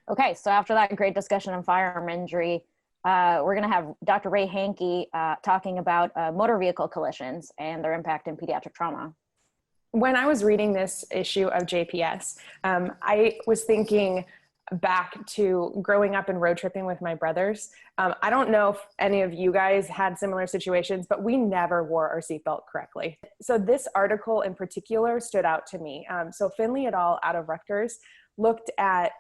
Okay, so after that great discussion on firearm injury, we're going to have Dr. Ray Hankey talking about motor vehicle collisions and their impact in pediatric trauma. When I was reading this issue of JPS, I was thinking back to growing up and road tripping with my brothers. I don't know if any of you guys had similar situations, but we never wore our seatbelt correctly. So this article in particular stood out to me. So Finley et al. Out of Rutgers looked at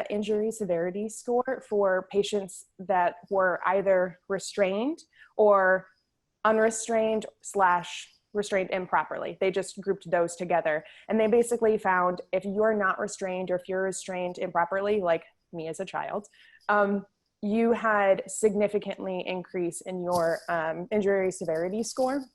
injury severity score for patients that were either restrained or unrestrained / restrained improperly. They just grouped those together. And they basically found if you're not restrained or if you're restrained improperly, like me as a child, you had significantly increase in your injury severity score.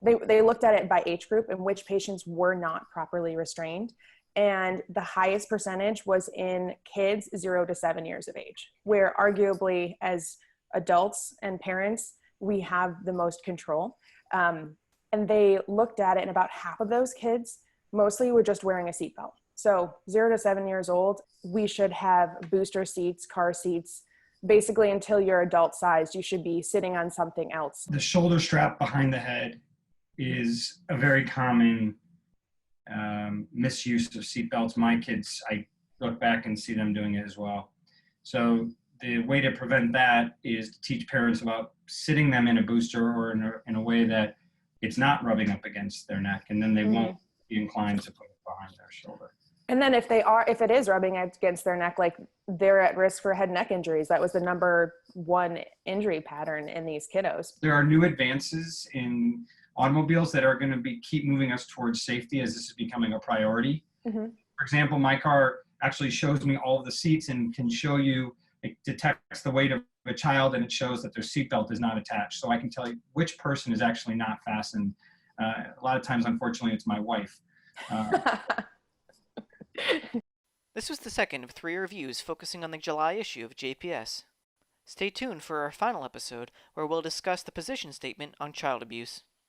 They looked at it by age group in which patients were not properly restrained. And the highest percentage was in kids 0 to 7 years of age, where arguably as adults and parents, we have the most control. And they looked at it, and about half of those kids mostly were just wearing a seatbelt. So 0 to 7 years old, we should have booster seats, car seats. Basically, until you're adult sized, you should be sitting on something else. The shoulder strap behind the head is a very common misuse of seatbelts. My kids, I look back and see them doing it as well. So the way to prevent that is to teach parents about sitting them in a booster or in a way that it's not rubbing up against their neck, and then they won't be inclined to put it behind their shoulder. And then if it is rubbing against their neck, like they're at risk for head and neck injuries. That was the #1 injury pattern in these kiddos. There are new advances in automobiles that are going to keep moving us towards safety as this is becoming a priority. For example, my car actually shows me all of the seats and can show you, it detects the weight of a child, and it shows that their seatbelt is not attached. So I can tell you which person is actually not fastened. A lot of times, unfortunately, it's my wife. This was the second of 3 reviews focusing on the July issue of JPS. Stay tuned for our final episode, where we'll discuss the position statement on child abuse.